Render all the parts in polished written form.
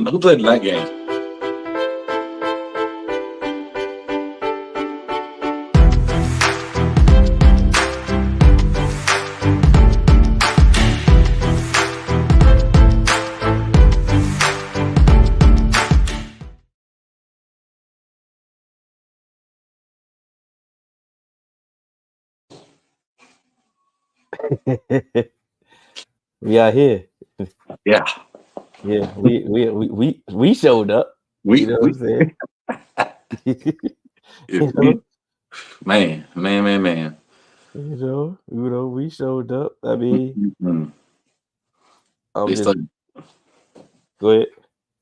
Who played the night game? We are here. Yeah, Yeah, we showed up. You know what I'm we saying? if you we know, man. we showed up. I mean, Mm-mm. I'm It's just like go ahead.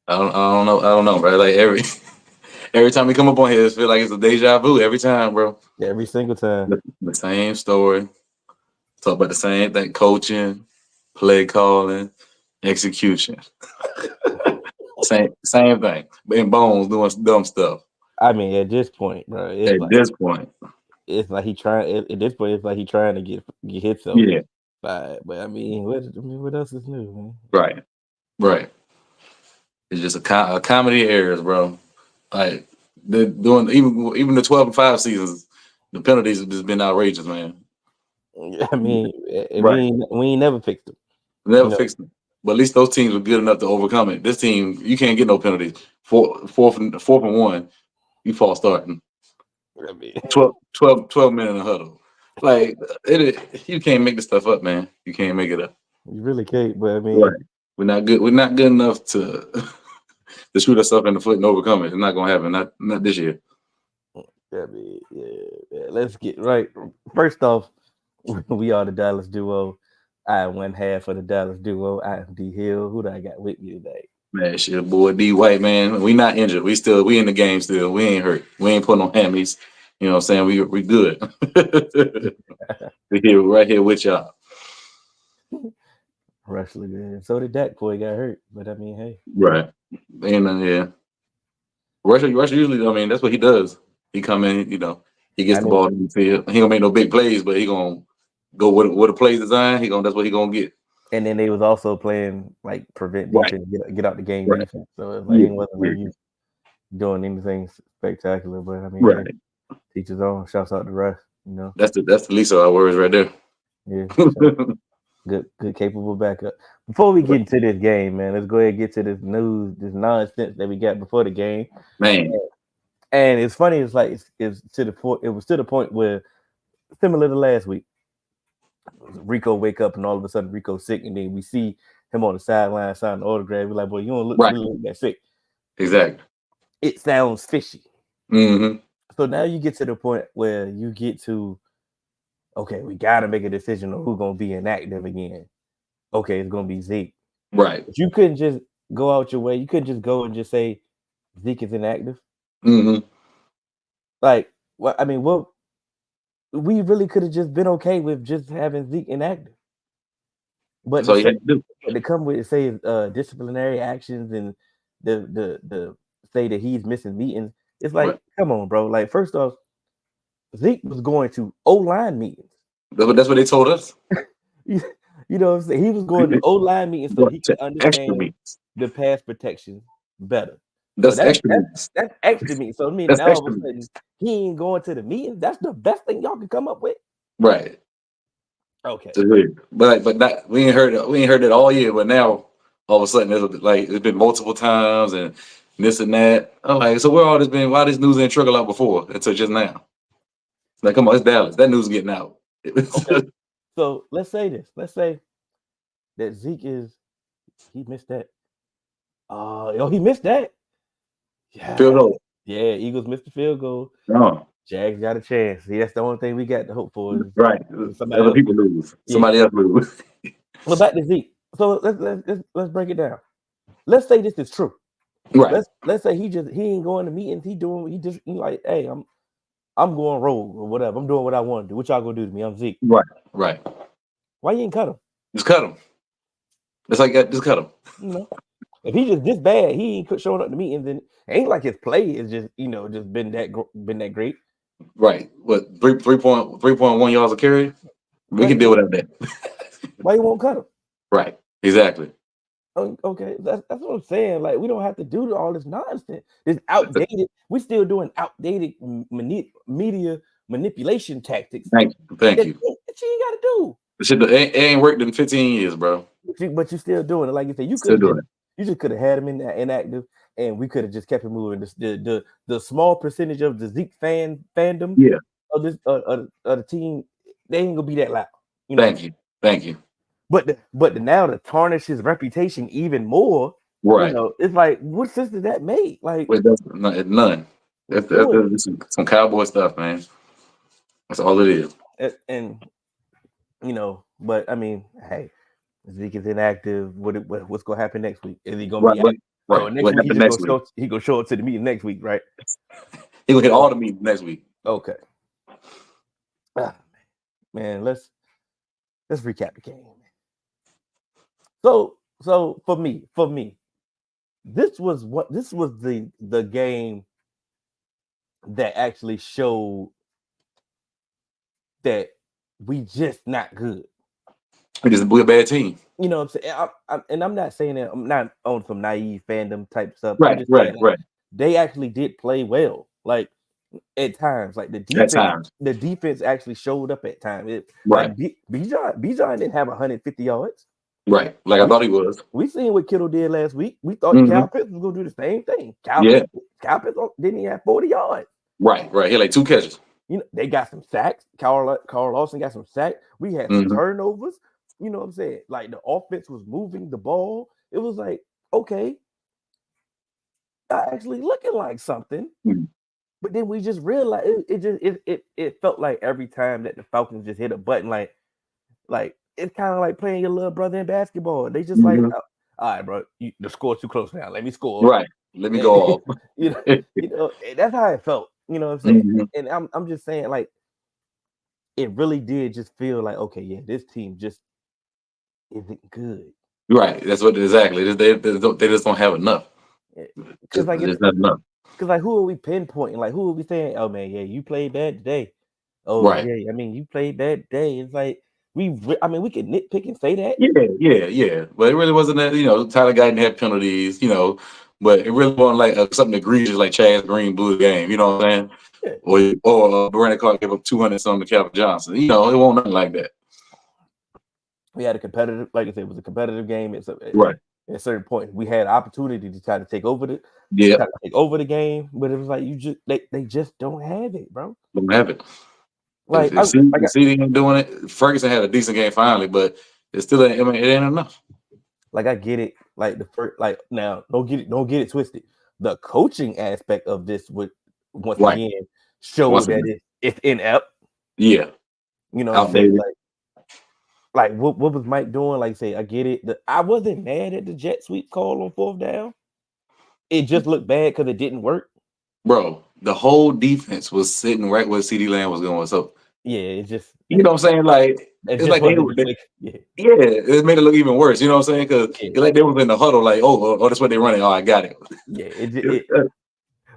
I don't know, bro. Like every time we come up on here, it feel like it's a deja vu every time, bro. Every single time. The same story. Talk about the same thing: coaching, play calling, execution. Same thing. In Bones doing dumb stuff. I mean, at this point, bro, At this point, it's like he trying. At this point, it's like he trying to get himself. yeah, But what else is new, man? right, right. It's just a comedy of errors, bro. Like they're doing even the 12-5 seasons, the penalties have just been outrageous, man. I mean, Right. we ain't never picked him. Never You know, fixed them. But at least those teams were good enough to overcome it. This team, you can't get no penalties. Fourth and one, you fall starting. I mean, 12 men in a huddle. Like you can't make this stuff up, man. You can't make it up. you really can't. But I mean, Right. We're not good. We're not good enough to to shoot ourselves in the foot and overcome it. It's not gonna happen. Not this year. yeah, let's get right. First off, we are the Dallas duo. I am one half of the Dallas duo. I am D Hill. Who do I got with me today? Man, shit, boy, D White, man. We not injured. We in the game still. We ain't hurt. We ain't putting on hammies. You know what I'm saying? We good. We here right here with y'all. Rushly, man. So did Dak before he got hurt. But I mean, hey, Right. And yeah. Russia usually, I mean, that's what he does. He come in, he gets I the mean, ball in the field. He gonna make no big plays, but he gonna go with the plays design. That's what he gonna get. and then they was also playing like prevent Right. defense, get out the game Right. defense. So it's like Yeah. it wasn't Yeah. like you doing anything spectacular. But I mean, hey, Right. teach his own. Shouts out to Rush. You know, That's the least of our worries right there. yeah, good, capable backup. Before we get into this game, man, let's go ahead and get to this news, this nonsense that we got before the game. Man. And it's funny. It's like it's to the point. It was to the point where similar to last week. Rico wake up and all of a sudden Rico's sick, and then we see him on the sideline signing the autograph. We're like, boy, you don't look Right. really look that sick. Exactly. It sounds fishy. Mm-hmm. So now you get to the point where you get to, okay, we got to make a decision on who's gonna be inactive again. Okay, it's gonna be Zeke. Right. But you couldn't just go out your way. You couldn't just go and just say Zeke is inactive. Mm-hmm. Like, what? I mean, what? We really could have just been okay with just having Zeke inactive. But So you had to do. to come with say disciplinary actions and the say that he's missing meetings, it's like, Right. come on, bro. Like, first off, Zeke was going to O-line meetings. That's what they told us. You know what I'm saying? He was going to O-line meetings so But he to could extra understand meats. the pass protection better. So That's extra meats. that's extra meat. So I mean, That's now all extra of a sudden meats. he ain't going to the meetings. That's the best thing y'all can come up with. Right. Okay. It's weird. But not, we ain't heard it all year, but now all of a sudden it's been multiple times and this and that. I'm like, so where all this been? Why this news ain't trickle out before until just now? Like, come on, it's Dallas. That news getting out. Okay. So let's say this. Let's say that Zeke he missed that. He missed that. Field Yeah. goal. Yeah, Eagles missed the field goal. No. Jags got a chance. See, that's the only thing we got to hope for Right. is somebody Other else. people lose. Yeah. Somebody else lose. Well, back to Zeke. So let's break it down. Let's say this is true. Right. Let's say he ain't going to meetings. He like, hey, I'm going rogue or whatever. I'm doing what I want to do. What y'all gonna do to me? I'm Zeke. Right. Right. Why you ain't cut him? Just cut him. It's like that. Just cut him. You know, if he just this bad, he ain't showing up to meetings, and it ain't like his play is just been that great. Right. What 3.1 yards of carry? We can deal with that. Why you won't cut him? Right. Exactly. Okay, that's what I'm saying. Like, we don't have to do all this nonsense. It's outdated. We're still doing outdated media manipulation tactics Thank you, thank that, you. that you ain't got to do. The shit it ain't worked in 15 years, bro. But you're still doing it. Like you said, Still doing it. you just could have had him inactive, and we could have just kept it moving. The small percentage of the Zeke fandom Yeah, of this of the team, they ain't gonna be that loud. You know what I'm thank saying? you, thank you. But now to tarnish his reputation even more, Right. it's like, what sense did that make? Like, Wait, that's none. what's doing That's some cowboy stuff, man. That's all it is. it? And but I mean, hey, Zeke is inactive. What's gonna happen next week? Is he gonna Right, be out? right, So right. next What week happened next week? he gonna show up to the meeting next week, right? He gonna hit So all the meetings next week. okay, ah, man, let's recap the game. So for me, this was the game that actually showed that we just not good. We're a bad team. You know what I'm saying? I'm not saying that I'm not on some naive fandom type stuff. I'm Right, just right, saying, like, right. they actually did play well. Like, at times, like At times. the defense actually showed up at times. Right, Bijan didn't have 150 yards. right. Like I We thought he was. we seen what Kittle did last week. We thought Hmm. Cal Pitts was gonna do the same thing. Yeah. Cal Pitts didn't even have 40 yards. Right, right. He had like 2 catches. They got some sacks. Carl Lawson got some sacks. We had some Hmm. turnovers. You know what I'm saying? Like, the offense was moving the ball. It was like, okay, actually looking like something. Hmm. But then we just realized it felt like every time that the Falcons just hit a button, like it's kind of like playing your little brother in basketball. They just like, Hmm. all right, bro, the score's too close now. Let me score. Right. Let me And, go off. you know, that's how it felt. You know what I'm saying? Hmm. And I'm just saying, like, it really did just feel like, okay, yeah, this team just isn't good. Right. That's what exactly. They just don't have enough. Because like Just not enough. who are we pinpointing? Like, who are we saying? Oh man, yeah, you played bad today. Oh Right. yeah, I mean, you played bad today. It's like, I mean, we could nitpick and say that. Yeah, yeah, yeah. But it really wasn't that, Tyler Guyton had penalties, but it really wasn't like something egregious like Chaz Green blew the game, you know what I'm saying? Yeah. Or Brandon Clark gave up 200 something to Calvin Johnson. It won't nothing like that. We had a competitive, like I said, it was a competitive game. Right. At a certain point, we had opportunity to try to take over Yeah. game, but it was like, they just don't have it, bro. Don't have it. Like, If CD ain't doing it, Ferguson had a decent game finally, but it still ain't, it ain't enough. like, I get it. Like, the first, like, now, don't get it twisted. The coaching aspect of this would once Right. again show Once that again. it's inept. Yeah. You know what I'm saying? Outdated. Like what was Mike doing? Like, say, I get it. I wasn't mad at the jet sweep call on 4th down. It just looked bad because it didn't work. Bro, the whole defense was sitting right where CD Lamb was going. So, Yeah, it just you know what I'm saying? Like, it it's just like they wasn't were. the click. Yeah, Yeah, it made it look even worse. You know what I'm saying? Because yeah, it's like they was in the huddle, like, oh, that's what they're running. Oh, I got it. yeah.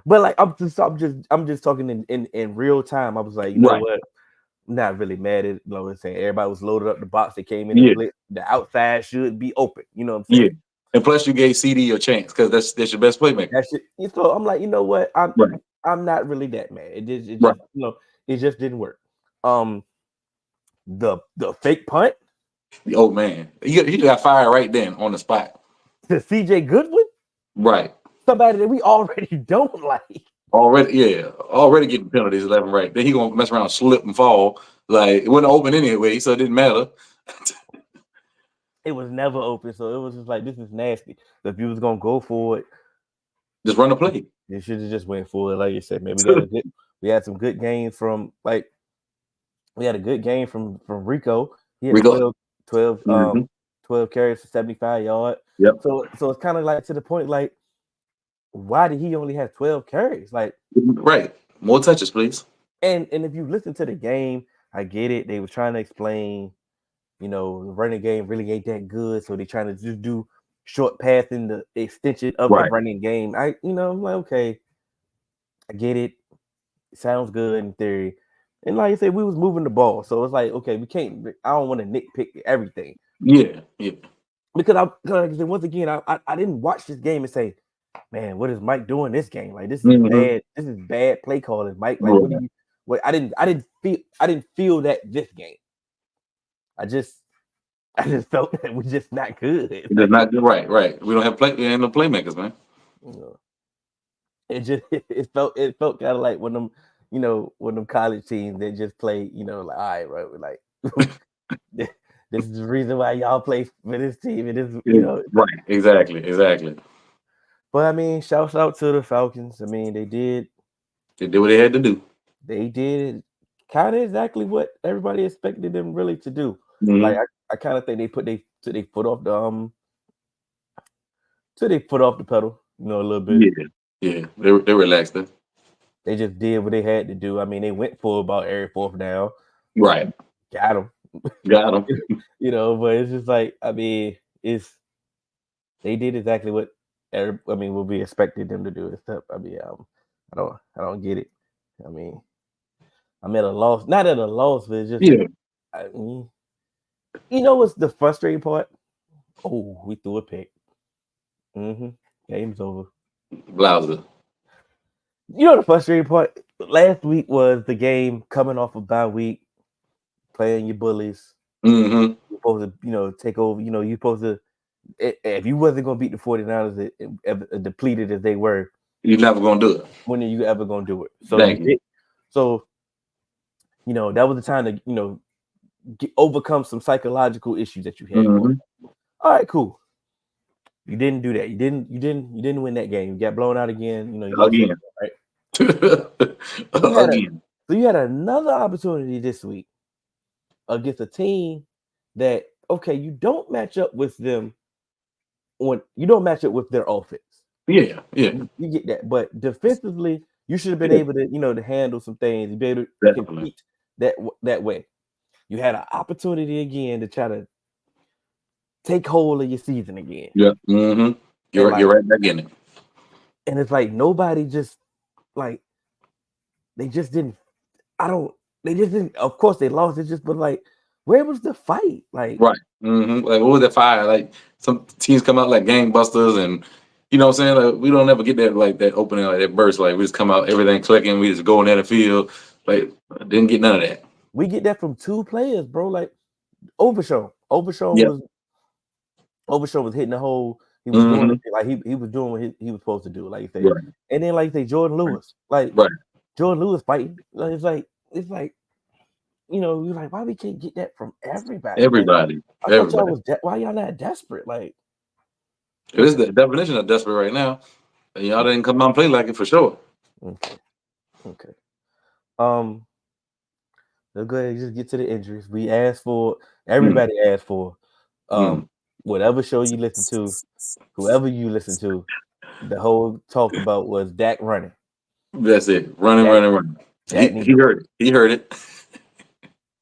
But like, I'm just talking in real time. I was like, you know Right. what? I'm not really mad at, saying everybody was loaded up the box. They came in and Yeah. blitz. The outside should be open. You know what I'm Yeah. saying? And plus, you gave CD your chance because that's your best playmaker. That shit. So I'm like, you know what? Right. I'm not really that mad. It Right. just it just didn't work. The fake punt Oh man, he got fired right then on the spot. to CJ Goodwin, Right. somebody that we already don't like. Already getting penalties left and right. Then he gonna mess around, slip and fall. Like it wasn't open anyway, so it didn't matter. It was never open, so it was just like, this is nasty. So if you was gonna go for it, Just run the play. you should have just went for it. Like you said, man, We we had some good games from, like, we had a good game from Rico. He had go. 12 Mm-hmm. 12 carries for 75 yards. Yep. So it's kind of like, to the point, like, why did he only have 12 carries? Like, Right. More touches, please. and if you listen to the game, I get it. They were trying to explain, the running game really ain't that good, so they trying to just do short pass in the extension of the Right. running game. I'm like, okay, I get it. It sounds good in theory. And like I said, we was moving the ball. So it's like, okay, we can't, I don't want to nitpick everything. Yeah. Yeah. because once again I didn't watch this game and say, man, what is Mike doing this game? Like this is Mm-hmm. bad. This is bad play calling, Mike. Like what do Right. you? What I didn't feel that this game. I just I just felt that we're just not good. It does Like not do right. Right. We don't have play. We ain't no playmakers, man. you know, it just it felt kind of like when them college teams that just play, like all right, right, we're like this is the reason why y'all play for this team. It is. Right. Exactly. Exactly. But I mean, shouts out to the Falcons. I mean, They did what they had to do. they did kind of exactly what everybody expected them really to do. Like Mm-hmm. I kind of think they took their foot off the pedal, a little bit. Yeah. Yeah. They relaxed them. They just did what they had to do. I mean, they went for about every fourth down, Right. got them, Got them. But it's just like I mean, they did exactly what we expected them to do. Except I don't get it. I mean, I'm at a loss, not at a loss, but it's just Yeah. I mean, what's the frustrating part? Oh, we threw a pick. Game's over. Blouser. The frustrating part last week was the game coming off a bye week, playing your bullies. Mm-hmm. You're supposed to, take over. You're supposed to. If you wasn't gonna beat the 49ers, depleted as they were, You're never gonna do it. when are you ever gonna do it? So you Thank you. did. So that was the time to overcome some psychological issues that you had going. Mm-hmm. All right, cool. You didn't do that. You didn't win that game. You got blown out again. You lost Again. right? So you had Again. another opportunity this week against a team that you don't match up with them when you don't match up with their offense. Yeah. Yeah. You get that, but defensively, you should have been Yeah. able to to handle some things. You be able to Definitely. compete that way. You had an opportunity again to try to take hold of your season again, Yeah. Mm-hmm. and You're right back in it. it's like nobody just like they just didn't. I don't. They just didn't. Of course, they lost. It just, but like, where was the fight? Like, Right. Mm-hmm. Like what was that fire? Like some teams come out like gangbusters, and you know what I'm saying? Like we don't ever get that like that opening, like that burst. Like we just come out, everything clicking, we just go in there the field. Like didn't get none of that. we get that from two players, bro. Like Overshown. Yeah. Overshown was hitting the hole. He was doing Mm-hmm. it like he was doing what he was supposed to do. Like you say, Right. and then like you say, Jordan Lewis. Like Right. Jordan Lewis fighting. Like, it's like you're like, why we can't get that from everybody? Like Everybody. I thought y'all Everybody. was why y'all not desperate? Like It is the definition of desperate right now. And y'all didn't come out and play like it for sure. okay, okay. Um, let's go ahead and just get to the injuries. We asked for Mm. everybody asked for Mm. whatever show you listen to, whoever you listen to, the whole talk about was Dak running. That's it. Running, Dak, running, running. Dak He needs to run. heard it. He heard it.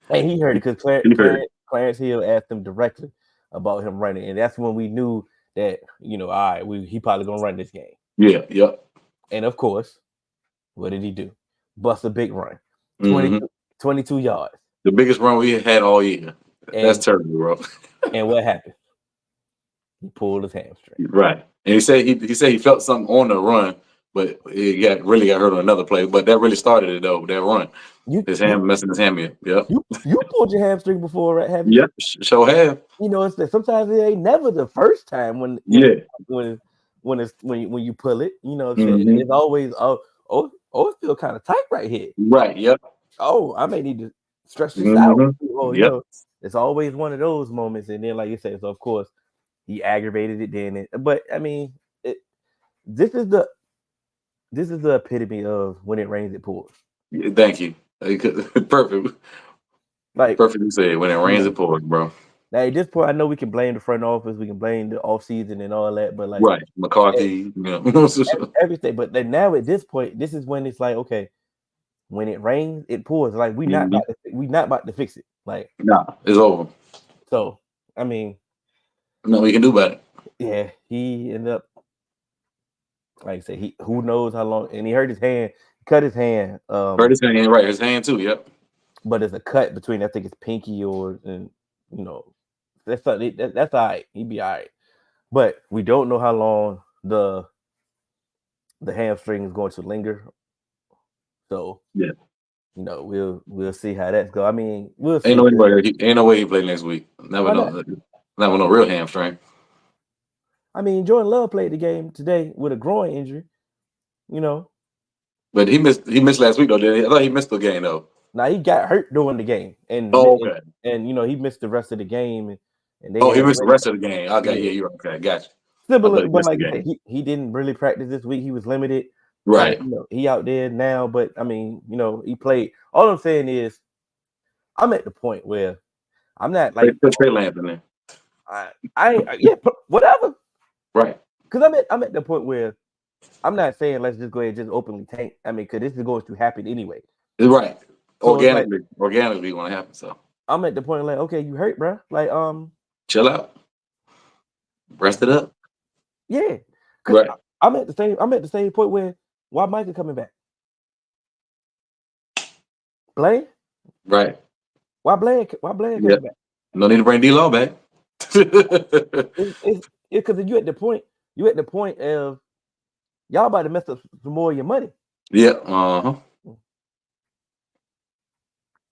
And he heard it because He heard it. Clarence Hill asked him directly about him running, and that's when we knew that all right, he probably gonna run this game. Yeah. Yep. And of course, what did he do? Bust a big run, Mm-hmm. 22 yards. The biggest run we had all year. That's And terrible, bro. and what happened? He pulled his hamstring. Right. And he said he felt something on the run, but he really got hurt on another play. But that really started it though. That run, You his you hand messing his hand up. Yep. you pulled your hamstring before, right? Have you? Yep. Sure have. It's that sometimes it ain't never the first time Yeah. when you pull it. You know what I'm saying? Mm-hmm. It's always it feel kind of tight right here. Right. Yep. Oh, I may need to stretch this out. Mm-hmm. Or, Yep. it's always one of those moments. And then, like you said, so of course he aggravated it. But I mean, this is the epitome of when it rains, it pours. Yeah, thank you. Perfect. Like Perfectly said. When it rains, it pours, bro. now at this point, I know we can blame the front office, we can blame the off season and all that, but like Right. McCarthy. everything. But then now at this point, this is when it's like, okay, when it rains, it pours. Like we not about to fix it. Like Nah, it's over. so. I mean, No, we can do better. yeah, he ended up, like I said, who knows how long, and he hurt his hand, cut his hand. Hurt his hand, right? His hand too. Yep. But there's a cut between, I think it's pinky or That's all right. He'd be all right. But we don't know how long the hamstring is going to linger. So Yeah. We'll see how that's go. I mean, we'll Ain't see. no way he play next week. Never Why not? know. Never no real hamstring. I mean, Jordan Love played the game today with a groin injury. You know, But he missed last week though. Did he? I thought he missed the game though. now he got hurt during the game, Oh, okay. and he missed the rest of the game, and they Oh, he had to missed the wait. rest of the game. Okay, Yeah, yeah, you're okay. Gotcha. I thought similar, he but missed the like I said, game. he didn't really practice this week. He was limited. Right. He out there now, but I mean, he played. All I'm saying is, I'm at the point where I'm not like Put Trey Lance in there. whatever. Right. Because I'm at the point where I'm not saying let's just go ahead and just openly tank. I mean, because this is going to happen anyway. Right. So it's like, Organically going to happen. So I'm at the point like, okay, you hurt, bro. Like, chill out. Rest it up. Yeah. Right. I'm at the same point where why Micah coming back? Blaine? Right. Why Blaine coming back? No need to bring D-Law back. It's because you at the point of y'all about to mess up some more of your money. Yeah. Uh-huh.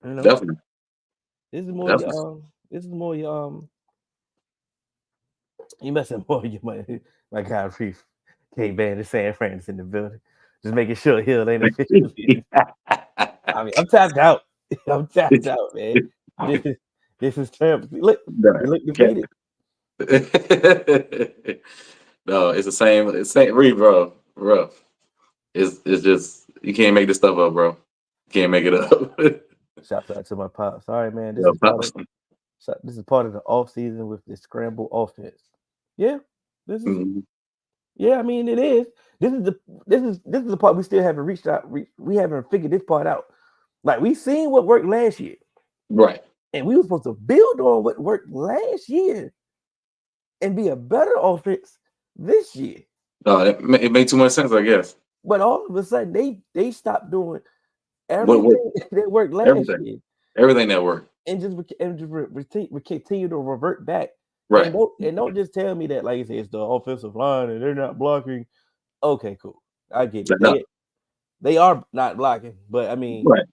Definitely. This is more your you messing more of your money. My God, Reef came ban to San Francisco in the building. Just making sure Hill ain't official. I mean, I'm tapped out. I'm tapped out, man. This is Trump. Look, you look defeated. No, it's the same. It's same. Read, bro. It's just you can't make this stuff up, bro. You can't make it up. Shouts out to my pop. Sorry, man. This is part of the off season with the scramble offense. Yeah, this is. Mm-hmm. Yeah, I mean it is. This is the part we still haven't reached out. We haven't figured this part out. Like we seen what worked last year, right? And we were supposed to build on what worked last year and be a better offense this year. It made too much sense, I guess. But all of a sudden, they stopped doing everything that worked last year. Everything that worked, and just continue to revert back. Right. And don't just tell me that, like you said, it's the offensive line and they're not blocking. Okay, cool. I get it. They are not blocking, but I mean, right.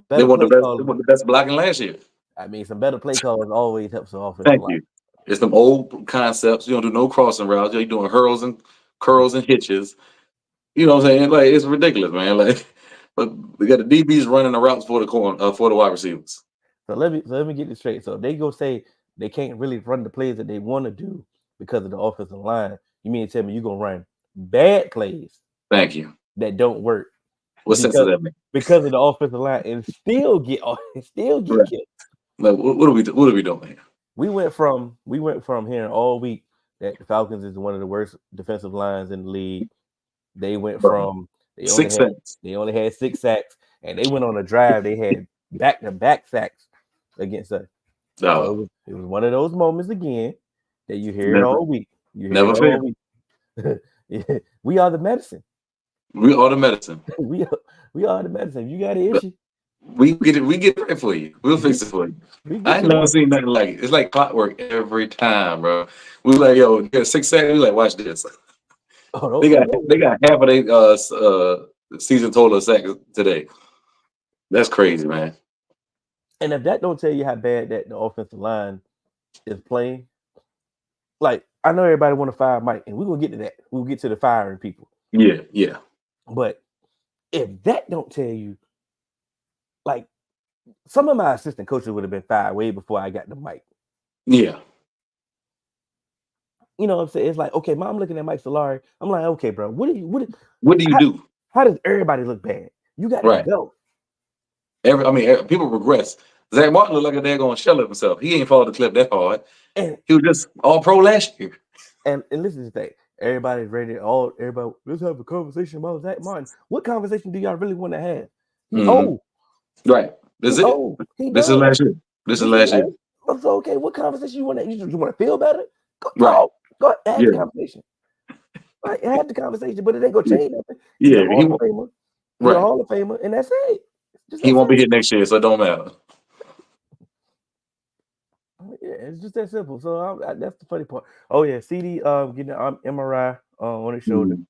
They want the best blocking last year. I mean, some better play calls always helps the offense. Thank you. It's some old concepts. You don't do no crossing routes. You're doing hurls and curls and hitches. You know what I'm saying? Like it's ridiculous, man. Like, but we got the DBs running the routes for the wide receivers. So let me get this straight. So if they go say they can't really run the plays that they want to do because of the offensive line, you mean to tell me you're gonna run bad plays? Thank you. That don't work. What sense does that make? Because of the offensive line and still get killed. Like, what are we doing here? We went from hearing all week that the Falcons is one of the worst defensive lines in the league. They went from they only had 6 sacks, and they went on a drive. They had back-to-back sacks against us. So it was one of those moments again that you hear it all week. You hear it all week. We are the medicine. We are the medicine. we are the medicine. You got an issue. We get it right for you. We'll fix it for you. I ain't never seen nothing like it. It's like clockwork every time, bro. We like, yo, you got 6 sacks. We like, watch this. They got half of their season total of sacks today. That's crazy, man. And if that don't tell you how bad that the offensive line is playing, like I know everybody want to fire Mike, and we're gonna get to that. We'll get to the firing people. Yeah. But if that don't tell you, like some of my assistant coaches would have been fired way before I got the mic. Yeah. You know what I'm saying? It's like, okay, I'm looking at Mike Solari. I'm like, okay, bro, what do you do? How does everybody look bad? You got to go. People regress. Zach Martin looked like a daggone shell of himself. He ain't followed the clip that hard. And he was just all pro last year. And listen to that. Everybody's ready. Everybody, let's have a conversation about Zach Martin. What conversation do y'all really want to have? He's old. Right. This is last year. This is last year. So okay, what conversation you want to? You want to feel better? Go have the conversation. Right, have the conversation, but it ain't gonna change nothing. He's a Hall of Famer. He's a Hall of Famer, and that's it. He won't be here next year, so it don't matter. Yeah, it's just that simple. So that's the funny part. Oh yeah, CD getting an MRI on his shoulder. Mm.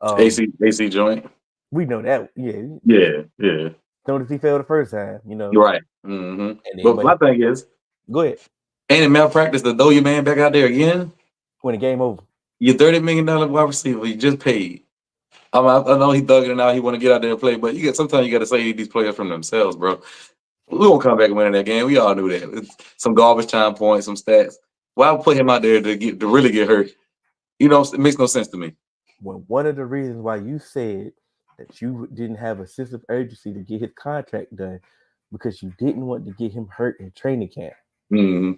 Um, AC joint. we know that. Yeah, Yeah, yeah. notice he failed the first time. You're right. Hmm. And then But but my thing is, go ahead ain't it malpractice to throw your man back out there again? when the game over. You're $30 million wide receiver. You just paid. I know he thugging it out. He want to get out there and play, but sometimes you got to save these players from themselves, bro. We won't come back and win that game. We all knew that. It's some garbage time points, some stats. Why put him out there to really get hurt? It makes no sense to me. Well, one of the reasons why you said that you didn't have a sense of urgency to get his contract done because you didn't want to get him hurt in training camp. Mm-hmm.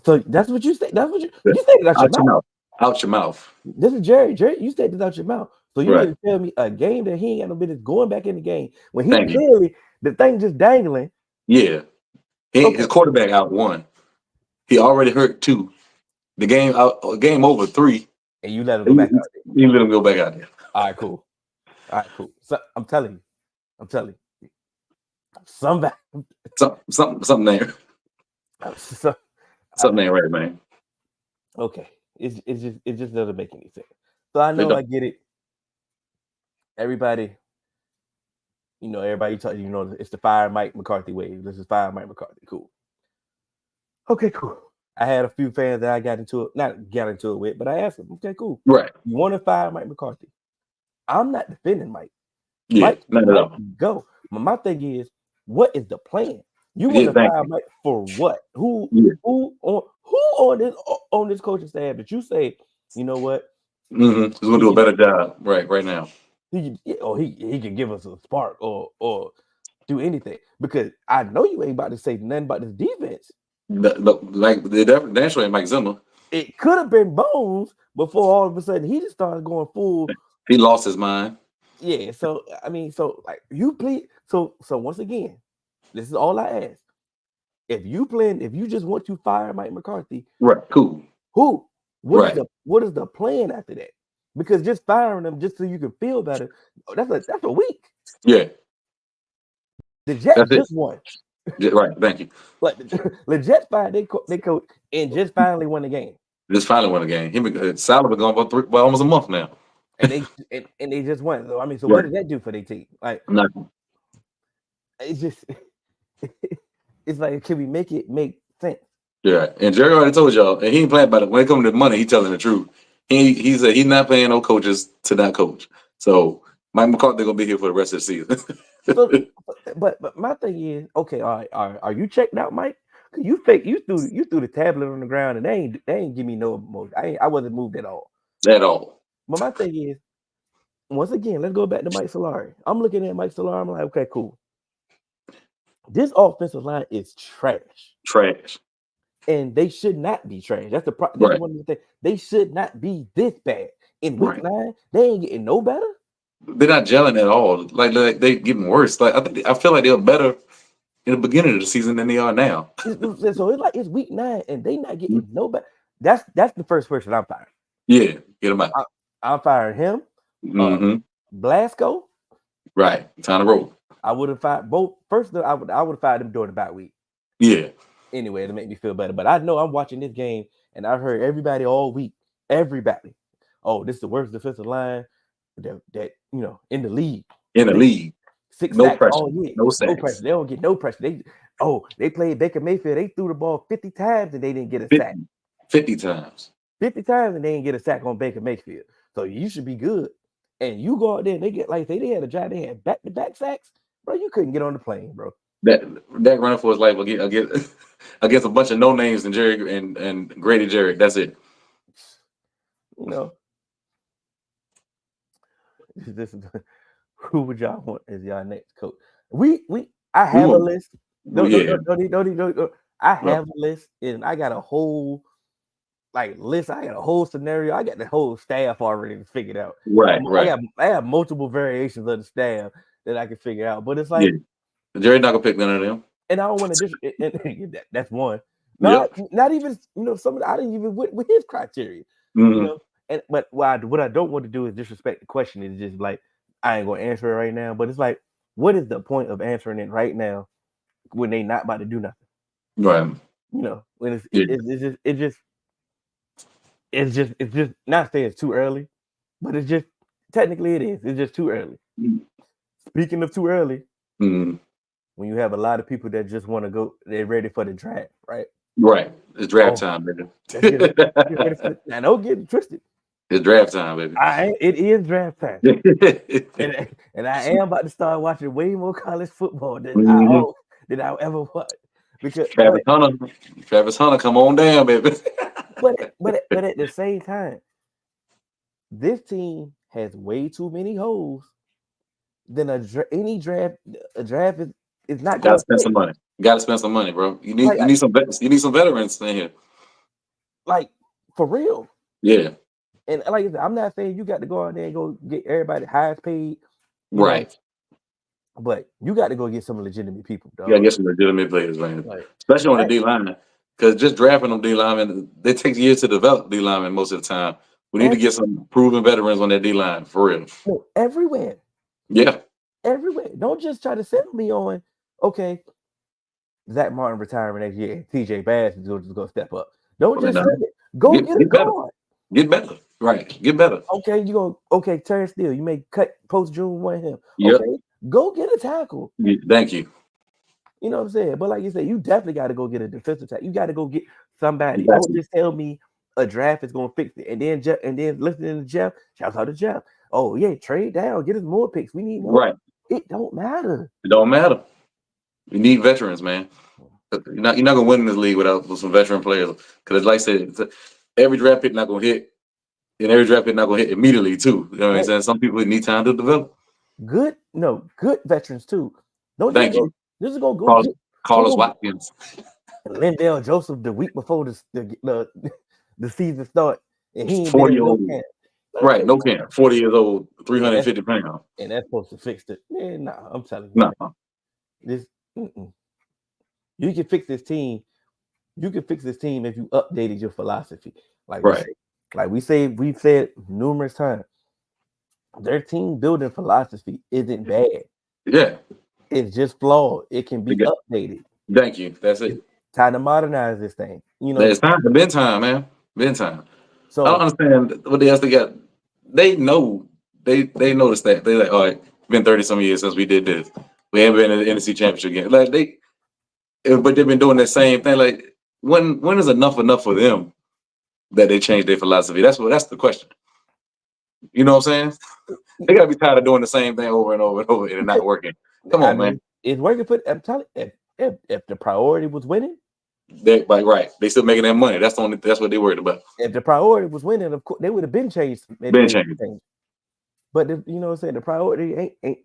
So that's what you said. That's what you said it out your Out your mouth. mouth. Out your mouth. This is Jerry. Jerry, you said this out your mouth. So you Right. mean to tell me a game that he ain't got no business going back in the game when he Thank you. clearly the thing just dangling. Yeah. Okay. His quarterback out 1. He already hurt 2. The game over 3. And you let him go back out there. You let him go back out there. All right, cool. So I'm telling you, somebody, Something there. so, Something ain't right, man. okay, it just doesn't make any sense. So I They know I don't. get it. Everybody talk. It's the fire Mike McCarthy wave. This is fire Mike McCarthy. Cool. Okay, cool. I had a few fans that I not got into it with, but I asked them. Okay, cool. Right. You want to fire Mike McCarthy? I'm not defending Mike. Yeah. Not at all. Go. But my thing is, what is the plan? You want Yeah, to thank fire you. Mike for what? Who Yeah. on this coaching staff that you say, you know what? Mm-hmm. He's gonna do a better job right now. He can give us a spark or do anything, because I know you ain't about to say nothing about this defense. Like they definitely ain't Mike Zimmer. It could have been Bones before all of a sudden he just started going full. He lost his mind. Yeah, so I mean, so like you please, so once again, this is all I ask. If you just want to fire Mike McCarthy, Right. Cool. who? Right. What is the plan after that? Because just firing them just so you can feel better, that's a week. Yeah. The Jets That's it. just won. Right. Thank you. Like the Jets fired they coach and just finally won the game. Just finally won a game. Salah been gone for almost a month now. And they just won. So I mean, so Right. what did that do for their team? Like Nothing. it's just it's like, can we make it make sense? Yeah. And Jerry already told y'all, and he ain't playing about it. When it comes to money, he telling the truth. He said he's not paying no coaches to not coach. So Mike McCarthy gonna be here for the rest of the season. So, but my thing is, okay, all right, are you checked out, Mike? You threw the tablet on the ground and they ain't give me no emotion. I wasn't moved at all. At all. But my thing is, once again, let's go back to Mike Solari. I'm looking at Mike Solari. I'm like, okay, cool. This offensive line is trash. Trash. And they should not be trash. That's Right. one of the things. They should not be this bad. In week Right. 9, they ain't getting no better. They're not gelling at all. Like they getting worse. Like I feel like they're better in the beginning of the season than they are now. So it's like it's week 9 and they not getting no better. That's the first person I'm firing. Yeah, get them out. I'm firing him. Mm-hmm. Blasco. Right. Time to roll. I would have fired both. First, I would have fired them during the bye week. Yeah. Anyway, to make me feel better. But I know I'm watching this game and I've heard everybody all week. Everybody. Oh, this is the worst defensive line that in the league. In the league. 6 No sacks pressure. all year. No No sacks. pressure. They don't get no pressure. They played Baker Mayfield. They threw the ball 50 times and they didn't get a sack. 50 times. 50 times and they didn't get a sack on Baker Mayfield. So you should be good. And you go out there and they get like they had a drive, they had back-to-back sacks, bro. You couldn't get on the plane, bro. That running for his life against a bunch of no names and Jerry and Grady Jarrett. That's it. This is who would y'all want as y'all next coach? I have a list. I have a list, and I got a whole list. I got a whole scenario. I got the whole staff already figured out. Right. I have multiple variations of the staff that I can figure out. But it's like Jerry not gonna pick none of them. And I don't want to that's one. Not even some I didn't even with his criteria. Mm-hmm. But what I don't want to do is disrespect the question. It's just like I ain't gonna answer it right now. But it's like, what is the point of answering it right now when they not about to do nothing? Right. You know, when Yeah. it's just not saying it's too early, but it's just technically it is. It's just too early. Speaking of too early, Mm. when you have a lot of people that just want to go, they're ready for the draft, right? Right. It's draft Oh, time, baby. let's get ready for it. Now, don't get it twisted. It's draft time, baby. It is draft time, and I am about to start watching way more college football Mhm. than I ever watched. Because, Travis Hunter. Travis Hunter, come on down, baby. but at the same time, this team has way too many holes than any draft. A draft is not Gotta going to spend fit. some money. Gotta spend some money, bro. You Like, need some you need some veterans in here. like for real. Yeah. And like I said, I'm not saying you got to go out there and go get everybody highest paid, you know, Right. but you got to go get some legitimate people, You gotta dog. get some legitimate players, man. Like, Especially on the that, D line. Because just drafting them D linemen, it takes years to develop D linemen most of the time. We need to get some proven veterans on that D line for real. no, everywhere. Yeah. Everywhere. Don't just try to sell me on, okay, Zach Martin retiring next year. TJ Bass is going to step up. Don't just sell it. Go get a Get better. guard. Get better. Right. Get better. Okay, Terrence Steele. You may cut post June one him. Yep. Okay, go get a tackle. Thank you. You know what I'm saying? But like you said, you definitely got to go get a defensive tackle. You got to go get somebody. Exactly. Don't just tell me a draft is going to fix it. And then listening to Jeff, shout out to Jeff. Oh yeah, trade down, get us more picks. We need more. Right. It don't matter. It don't matter. We need veterans, man. You're not gonna win in this league without some veteran players. Because like I said, every draft pick not gonna hit, and every draft pick not gonna hit immediately too. You know what I'm saying? Some people need time to develop. Good veterans too. Don't Thank you. This is gonna go get Carlos Watkins, Lindell Joseph the week before the season start, and he ain't 40 been years in no old. camp. Right, no camp. 40 years old, 350 pounds. And that's supposed to fix it. Man, nah, I'm telling you. Nah. Man, this you can fix this team. You can fix this team if you updated your philosophy. Like we've said numerous times. Their team building philosophy isn't bad. Yeah. It's just flawed. It can be updated. Thank you. That's it. It's time to modernize this thing. You know, it's time. Been time, man. Been time. So I don't understand what else they got. They know they noticed that. They're like, all right, been 30 some years since we did this. We haven't been in the NFC Championship game. Like but they've been doing that same thing. Like when is enough for them that they change their philosophy? That's the question. You know what I'm saying? They gotta be tired of doing the same thing over and over and over and it not working. Come on, man. It's working for. I'm telling you, if the priority was winning, they still making that money. That's what they worried about. If the priority was winning, of course they would have been changed. But you know what I'm saying? The priority ain't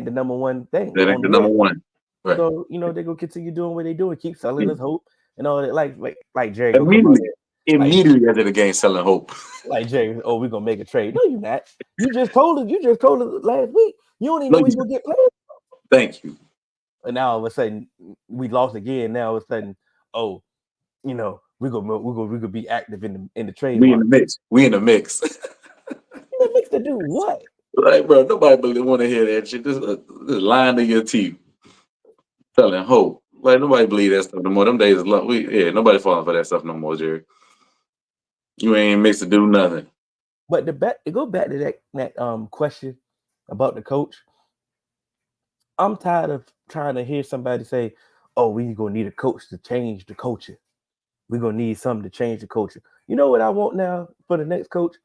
the number one thing. That ain't the number one. Right. So they're gonna continue doing what they do and keep selling us hope and all that. Like Jerry, immediately after the game, selling hope. Like Jerry, oh, we're gonna make a trade. No, you're not. You just told us last week. You don't even know we're gonna get players. Thank you. And now all of a sudden we lost again. Now all of a sudden, oh, we're gonna be active in the trade. We in the mix. We in the mix. In the mix to do what? Like, bro, nobody want to hear that shit. This lying to your teeth, selling hope. Like nobody believe that stuff no more. Them days is nobody falling for that stuff no more, Jerry. You ain't mixed to do nothing. But to go back to that question about the coach, I'm tired of trying to hear somebody say, "Oh, we gonna need a coach to change the culture. We're gonna need something to change the culture." You know what I want now for the next coach?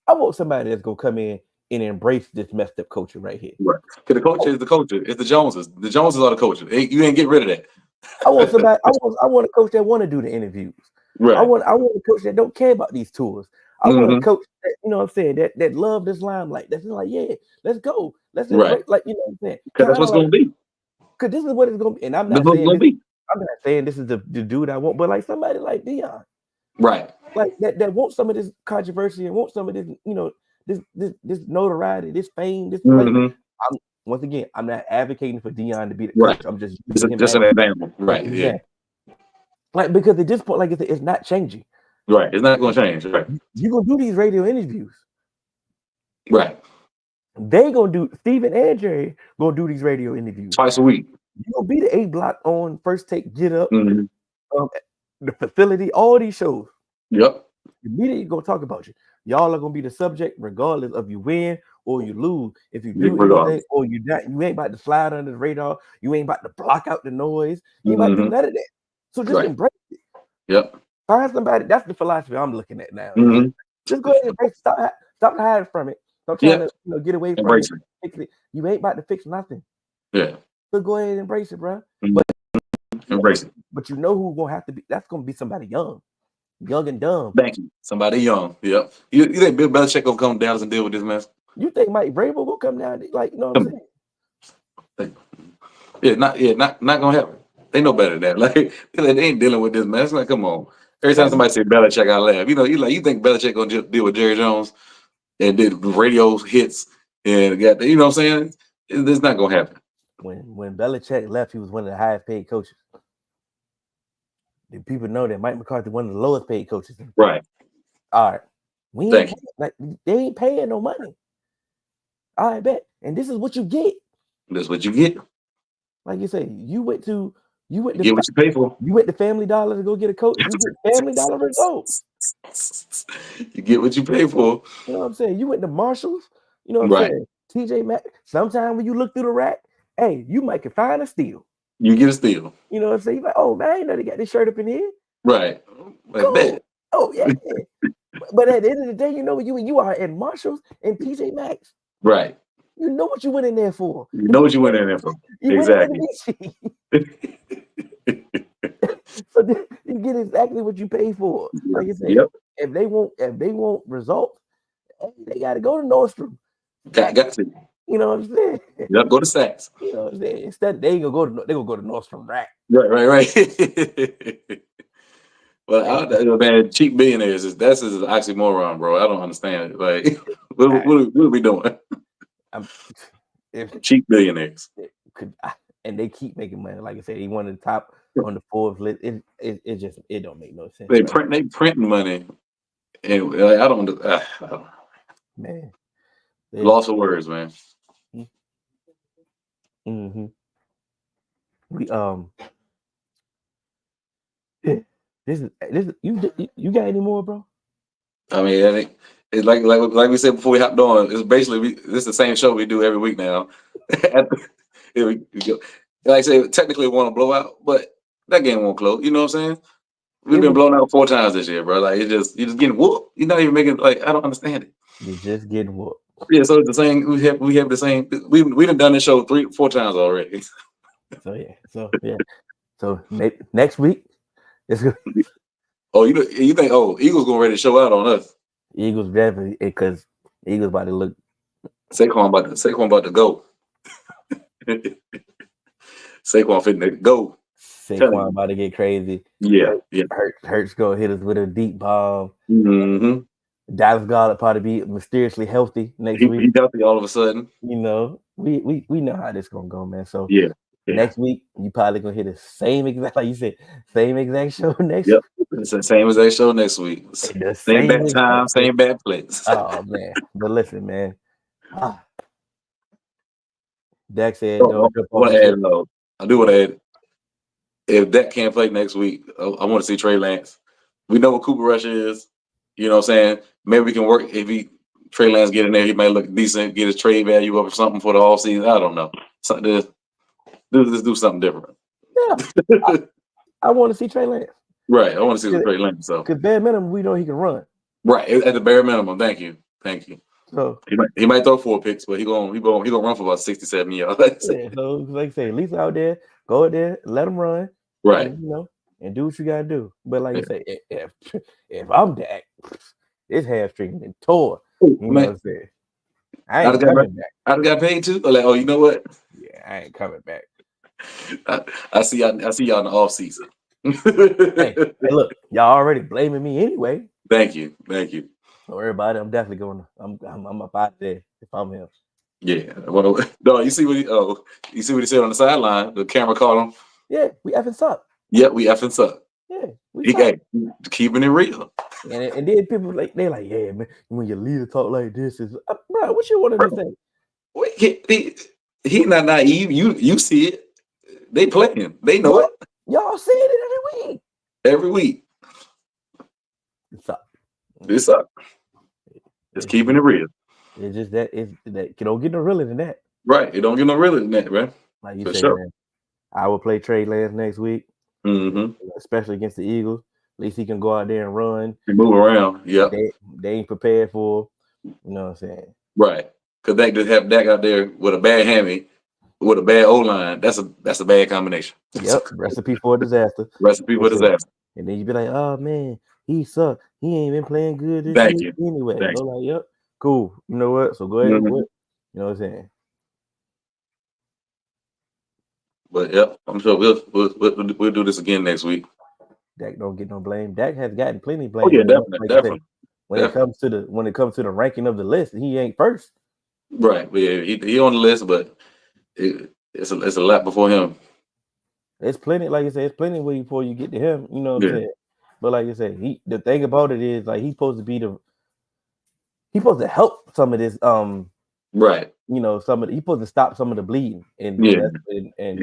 I want somebody that's gonna come in and embrace this messed up culture right here. Right. Because the culture is the culture. It's the Joneses. The Joneses are the culture. You ain't get rid of that. I want somebody. I want a coach that want to do the interviews. Right. I want a coach that don't care about these tours. I want a coach that, you know what I'm saying, that love this limelight. That's like, yeah, let's go. Let's embrace, like, you know what I'm saying? Because that's what's gonna be. Because this is what it's gonna be. And I'm not saying this is the dude I want, but like somebody like Dion. Right. Like that wants some of this controversy and wants some of this, this notoriety, this fame, this once again, I'm not advocating for Dion to be the coach. I'm just using him just an example. Right. Yeah. Like, because at this point, like I said, it's not changing. Right. It's not going to change. Right. You're going to do these radio interviews. Right. They going to do, Stephen and Jerry going to do these radio interviews. Twice a week. You're going to be the A block on First Take, Get Up. the facility, all these shows. Yep. Immediately gonna talk about you. Y'all are gonna be the subject, regardless of you win or you lose. If you do anything Regardless. or you not, you ain't about to slide under the radar. You ain't about to block out the noise. You ain't about to do Mm-hmm. none of that. So just Right. embrace it. Yep. Find somebody. That's the philosophy I'm looking at now. Mm-hmm. Just go ahead and embrace it. Stop hiding from it. Stop trying Yep. to get away from Embrace it. it. Fix it. You ain't about to fix nothing. Yeah. So go ahead and embrace it, bro. Mm-hmm. But Embrace it. but you know who's gonna have to be. That's gonna be somebody young and dumb. Thank you. Somebody young. Yep. You think Bill Belichick gonna come to Dallas and deal with this mess? You think Mike Vrabel will come down? Like, you know what I'm saying? Not gonna happen. They know better than that. Like they ain't dealing with this mess. Like, come on. Every time somebody say Belichick, I laugh. You think Belichick gonna deal with Jerry Jones and did radio hits and got you know what I'm saying? It's not gonna happen. When Belichick left, he was one of the highest paid coaches. Did people know that Mike McCarthy one of the lowest paid coaches? Right. All right. We Thank ain't like they ain't paying no money. I bet. And this is what you get. That's what you get. Like you say, you went You get what you pay for. You went to Family Dollar to go get a coat. You get Family Dollar results. You get what you pay for. You know what I'm saying? You went to Marshalls. You know what I'm Right. saying? TJ Maxx. Sometimes when you look through the rack, hey, you might can find a steal. You get a steal. You know what I'm saying? You're like, oh man, I ain't know they got this shirt up in here. Right. Like Cool. that. Oh yeah. But at the end of the day, you know what you are at Marshalls and TJ Maxx. Right. You know what you went in there for. You know what you went in there for. You Exactly. went in there so you get exactly what you pay for. Like you said, Yep. if they want results, they got to go to Nordstrom. Got to. You know what I'm saying? Yep. Go to Saks. You know what I'm saying? Instead, they gonna go to Nordstrom rack. Right. Well, man, cheap billionaires that's an oxymoron, bro. I don't understand it. Like, what are we doing? Cheap billionaires. And they keep making money. Like I said, he one of the top on the Forbes list. It don't make no sense. They printing money, and like, I don't know. Man, Loss of words, man. Mm-hmm. We this is you got any more, bro? I mean, it's like we said before we hopped on. It's basically this is the same show we do every week now. Like I say, technically it won a blowout, but that game won't close. You know what I'm saying? We've been blown out 4 times this year, bro. Like you're just getting whooped. You're not even making like I don't understand it. You're just getting whooped. Yeah, so it's the same. We have the same. We done this show 3-4 times already. So next week it's good. Oh, you think Eagles gonna ready to show out on us? Eagles definitely because Eagles about to look. Saquon about to go. Saquon fitting to go. Saquon about to get crazy. Yeah. Hurts gonna hit us with a deep bomb. Mm-hmm. Dallas Goedert probably be mysteriously healthy next week. He's healthy all of a sudden. You know, we know how this gonna go, man. So yeah. Next week you probably gonna hit the same exact, like you said, same exact show next. Yep, it's the same exact show next week. Same bad time, same bad place. Oh man, but listen, man. Dak said, I want to add. I do want to add. If Dak can't play next week, I want to see Trey Lance. We know what Cooper Rush is. You know what I'm saying? Maybe we can work. If Trey Lance get in there, he might look decent, get his trade value up or something for the all season. I don't know. Something let's do something different. Yeah, I want to see Trey Lance. Right, I want to see Trey Lance. So, because bare minimum, we know he can run. Right, at the bare minimum. Thank you. So he might throw 4 picks, but he gonna run for about 67 yards. Yeah, so like I say, at least out there, go out there, let him run. Right. And, and do what you gotta do. But like you say, if I'm Dak, this hamstring been tore. You know what I'm saying? I ain't coming back. I got paid too. Like, oh, you know what? Yeah, I ain't coming back. I see y'all in the off season. hey, look, y'all already blaming me anyway. Thank you. Don't worry about it. I'm definitely going. I'm up out there if I'm him. Yeah. No, you see what he said on the sideline. The camera caught him. Yeah, we effing suck. Yeah, we effing suck. Yeah, we keeping it real. And then people they're like, yeah, man, when your leader talk like this is, bro, what you want to say? He not naive. You see it. They playing. They know it. Y'all saying it every week. every week. It sucks. This sucks. Just keeping it real. It's just that you don't get no realer than that. Right. It don't get no realer than that, man. Like you For say, sure. man. I will play Trey Lance next week, especially against the Eagles. At least he can go out there and run. And move around. Yep. They ain't prepared for. You know what I'm saying? Right. Because they just have Dak out there with a bad hammy, with a bad O line. That's a bad combination. Yep. Recipe for disaster. Recipe for disaster. And then you be like, oh man, he sucked. He ain't been playing good this Thank year you. anyway. Thank So like, yep, cool. You know what? So go ahead and quit. You know what I'm saying? But yep, I'm sure we'll do this again next week. Dak don't get no blame. Dak has gotten plenty blame. Oh yeah, definitely. When it comes to the ranking of the list, he ain't first. Right. Yeah, he on the list, but it's a lot before him. It's plenty, like I said, it's plenty way before you get to him. You know what I'm saying? But like I said, the thing about it is like he's supposed to help some of this. Right. You know, he's supposed to stop some of the bleeding. And he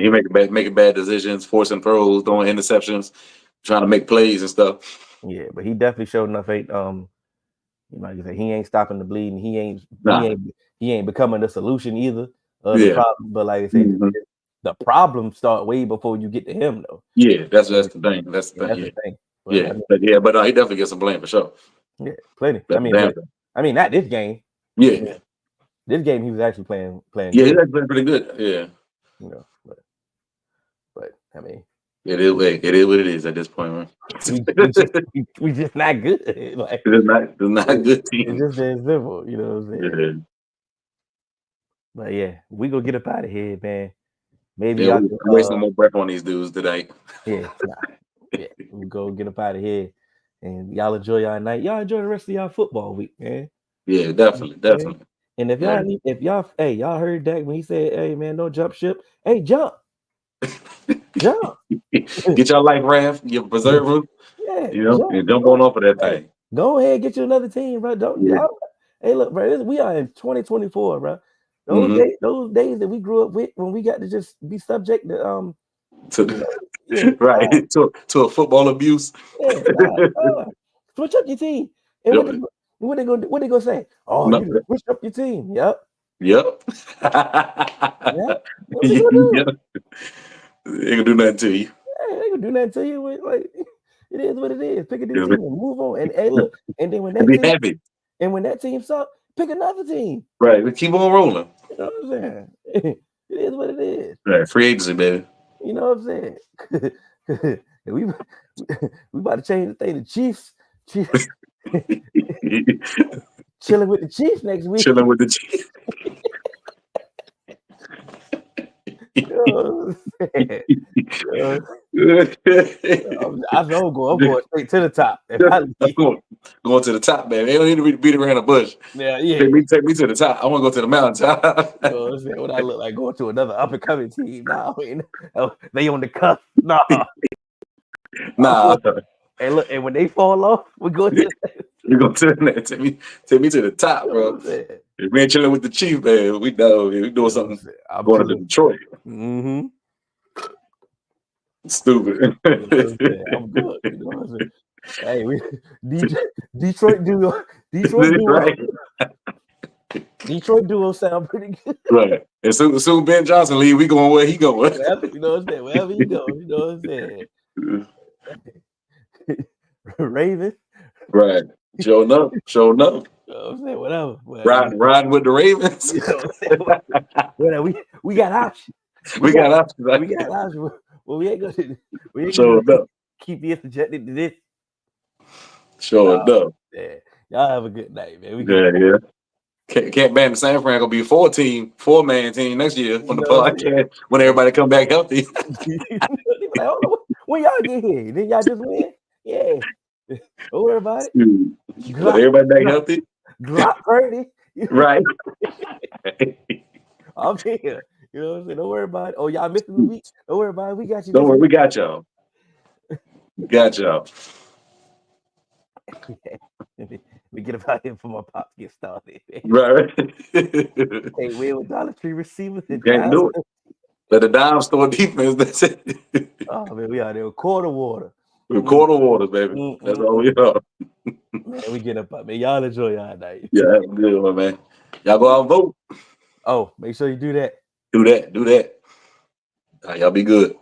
making bad decisions, forcing throws, throwing interceptions, trying to make plays and stuff. Yeah, but he definitely showed enough. Like I said, he ain't stopping the bleeding. He ain't becoming the solution either. The problem, but like I said, the problems start way before you get to him, though. Yeah, that's the thing. That's the thing. But, he definitely gets some blame for sure. Yeah, plenty. I mean, not this game. Yeah. This game he was actually playing. Yeah, he's actually playing pretty good. Yeah. You know, but I mean, it is what it is at this point, man. we just not good. Like it's not a good team. It's just that simple, you know what I'm saying? Yeah. But yeah, we gonna get up out of here, man. Maybe y'all can waste no more breath on these dudes today. Yeah, we go get up out of here, and y'all enjoy y'all night. Y'all enjoy the rest of y'all football week, man. Yeah, definitely. And if y'all heard Dak when he said, "Hey, man, don't jump ship." Hey, jump. Get your life raft, your preserver. Yeah, and jump on off of that thing. Go ahead, get you another team, bro. Hey, look, bro, we are in 2024, bro. Those days that we grew up with when we got to just be subject to right to a football abuse. Yeah, switch up your team. And what they gonna say? Oh, you switch up your team. Yep. What they gonna do? They gonna do nothing to you. They gonna do nothing to you. Like it is what it is. Pick a new team and move on. And hey, look, and then when that team sucks, pick another team. Right, we keep on rolling. You know what I'm saying? It is what it is. Right, free agency, baby. You know what I'm saying? we about to change the thing. The Chiefs. Chilling with the Chiefs next week. Chilling with the Chiefs. I'm going straight to the top. Going to the top, man. They don't need to beat around the bush. Yeah. Take me to the top. I want to go to the mountaintop. What I look like going to another up and coming team now? They on the cusp. Nah. And look, and when they fall off, we go to take me to the top, bro. If we ain't chilling with the Chief, man, we know we doing something. I'm going to Detroit. Mm-hmm. Stupid. I'm good. You know what I'm saying? Hey, Detroit duo. Right. Detroit duo sound pretty good. Right. And soon Ben Johnson leave, we going where he going. You know what I'm saying? Wherever he goes, you know what I'm saying? Raven. Right. Show enough. You know what I'm saying? Whatever. Riding with the Ravens. You know what I'm saying? We got options. We got options. We got options. Well, we ain't gonna keep you subjected to this. Sure enough. Yeah. Y'all have a good night, man. Yeah. Can't ban the San Fran gonna be a 4-man team next year on the podcast when everybody come back healthy. When y'all get here, then y'all just win. Yeah. Don't worry about it. Everybody back healthy. Glock 30. Right. I'm here. You know what I'm saying? Don't worry about it. Oh, y'all missing the week. Don't worry about it. We got you. Don't worry, we got y'all. We get about here before my pops get started. Right. Hey, we with Dollar Tree receivers. Can't do it. But the dime store defense, that's it. Oh man, we out there with quarter water. We're quarter waters, baby. That's all we are. Man, we get up, man. Y'all enjoy y'all night. Yeah, have a good one, man. Y'all go out and vote. Oh, make sure you do that. Do that. All right, y'all be good.